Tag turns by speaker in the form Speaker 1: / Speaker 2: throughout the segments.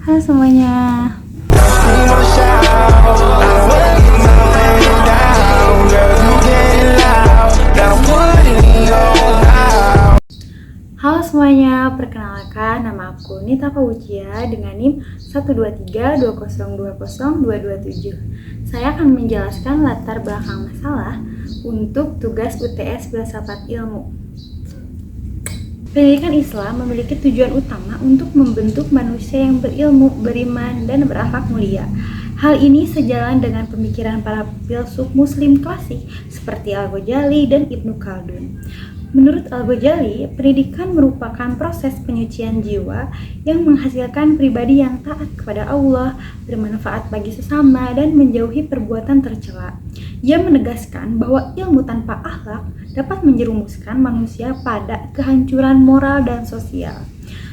Speaker 1: Halo semuanya. Halo semuanya, perkenalkan nama aku Nita Faucia dengan NIM 12320202227. Saya akan menjelaskan latar belakang masalah untuk tugas UTS Filsafat Ilmu. Pendidikan Islam memiliki tujuan utama untuk membentuk manusia yang berilmu, beriman, dan berakhlak mulia. Hal ini sejalan dengan pemikiran para filsuf muslim klasik seperti Al-Ghazali dan Ibnu Khaldun. Menurut Al-Ghazali, pendidikan merupakan proses penyucian jiwa yang menghasilkan pribadi yang taat kepada Allah, bermanfaat bagi sesama, dan menjauhi perbuatan tercela. Ia menegaskan bahwa ilmu tanpa akhlak dapat menjerumuskan manusia pada kehancuran moral dan sosial.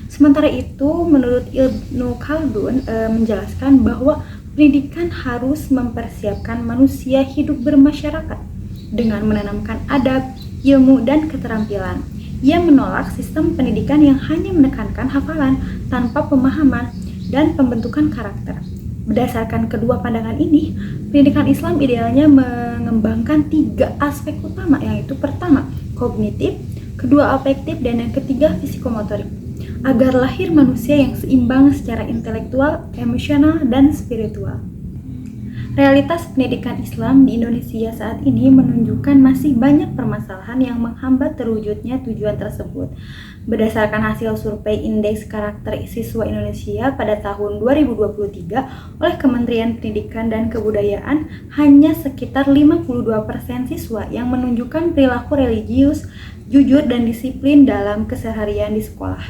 Speaker 1: Sementara itu, menurut Ibnu Khaldun menjelaskan bahwa pendidikan harus mempersiapkan manusia hidup bermasyarakat dengan menanamkan adab, ilmu, dan keterampilan. Ia menolak sistem pendidikan yang hanya menekankan hafalan tanpa pemahaman dan pembentukan karakter. Berdasarkan kedua pandangan ini, pendidikan Islam idealnya mengembangkan 3 aspek utama, yaitu pertama, kognitif, kedua, afektif, dan yang ketiga, fisikomotorik, agar lahir manusia yang seimbang secara intelektual, emosional, dan spiritual. Realitas pendidikan Islam di Indonesia saat ini menunjukkan masih banyak permasalahan yang menghambat terwujudnya tujuan tersebut. Berdasarkan hasil survei Indeks Karakter Siswa Indonesia pada tahun 2023 oleh Kementerian Pendidikan dan Kebudayaan, hanya sekitar 52% siswa yang menunjukkan perilaku religius, jujur, dan disiplin dalam keseharian di sekolah.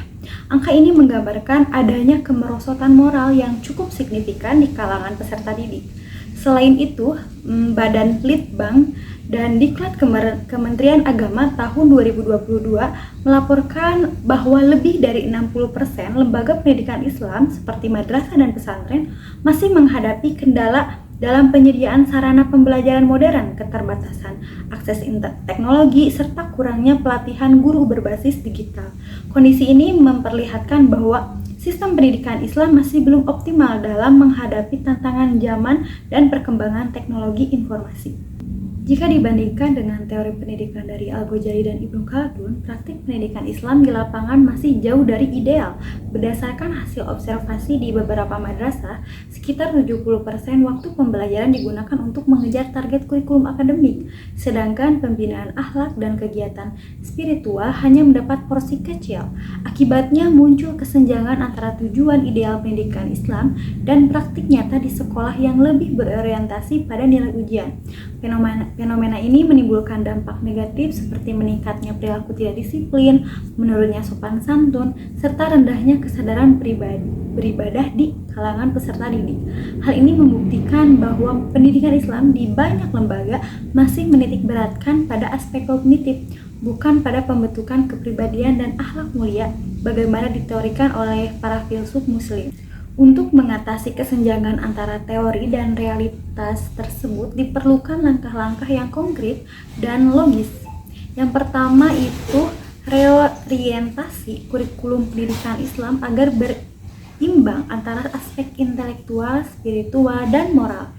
Speaker 1: Angka ini menggambarkan adanya kemerosotan moral yang cukup signifikan di kalangan peserta didik. Selain itu, Badan Litbang dan Diklat Kementerian Agama tahun 2022 melaporkan bahwa lebih dari 60% lembaga pendidikan Islam seperti madrasah dan pesantren masih menghadapi kendala dalam penyediaan sarana pembelajaran modern, keterbatasan akses teknologi, serta kurangnya pelatihan guru berbasis digital. Kondisi ini memperlihatkan bahwa sistem pendidikan Islam masih belum optimal dalam menghadapi tantangan zaman dan perkembangan teknologi informasi. Jika dibandingkan dengan teori pendidikan dari Al-Ghazali dan Ibnu Khaldun, praktik pendidikan Islam di lapangan masih jauh dari ideal. Berdasarkan hasil observasi di beberapa madrasah, sekitar 70% waktu pembelajaran digunakan untuk mengejar target kurikulum akademik, sedangkan pembinaan akhlak dan kegiatan spiritual hanya mendapat porsi kecil. Akibatnya muncul kesenjangan antara tujuan ideal pendidikan Islam dan praktik nyata di sekolah yang lebih berorientasi pada nilai ujian. Fenomena ini menimbulkan dampak negatif seperti meningkatnya perilaku tidak disiplin, menurunnya sopan santun, serta rendahnya kesadaran beribadah di kalangan peserta didik. Hal ini membuktikan bahwa pendidikan Islam di banyak lembaga masih menitikberatkan pada aspek kognitif, bukan pada pembentukan kepribadian dan akhlak mulia bagaimana diteorikan oleh para filsuf muslim. Untuk mengatasi kesenjangan antara teori dan realitas tersebut diperlukan langkah-langkah yang konkret dan logis. Yang pertama itu reorientasi kurikulum pendidikan Islam agar berimbang antara aspek intelektual, spiritual, dan moral.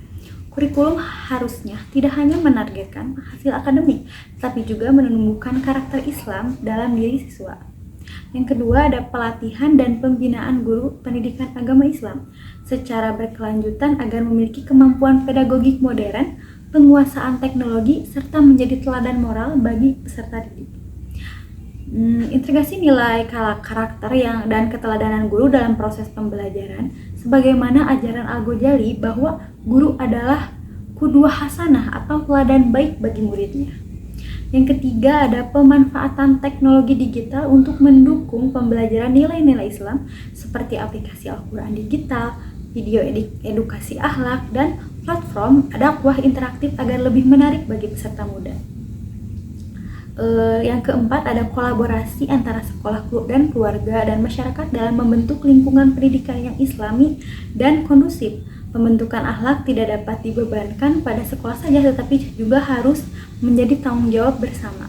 Speaker 1: Kurikulum harusnya tidak hanya menargetkan hasil akademik, tapi juga menumbuhkan karakter Islam dalam diri siswa. Yang kedua ada pelatihan dan pembinaan guru pendidikan agama Islam secara berkelanjutan agar memiliki kemampuan pedagogik modern, penguasaan teknologi, serta menjadi teladan moral bagi peserta didik. Integrasi nilai karakter dan keteladanan guru dalam proses pembelajaran, sebagaimana ajaran Al-Ghazali bahwa guru adalah qudwah hasanah atau teladan baik bagi muridnya. Yang ketiga ada pemanfaatan teknologi digital untuk mendukung pembelajaran nilai-nilai Islam seperti aplikasi Al-Quran digital, video edukasi akhlak, dan platform dakwah interaktif agar lebih menarik bagi peserta muda. Yang keempat ada kolaborasi antara sekolah dan keluarga dan masyarakat dalam membentuk lingkungan pendidikan yang islami dan kondusif. Pembentukan akhlak tidak dapat dibebankan pada sekolah saja, tetapi juga harus menjadi tanggung jawab bersama.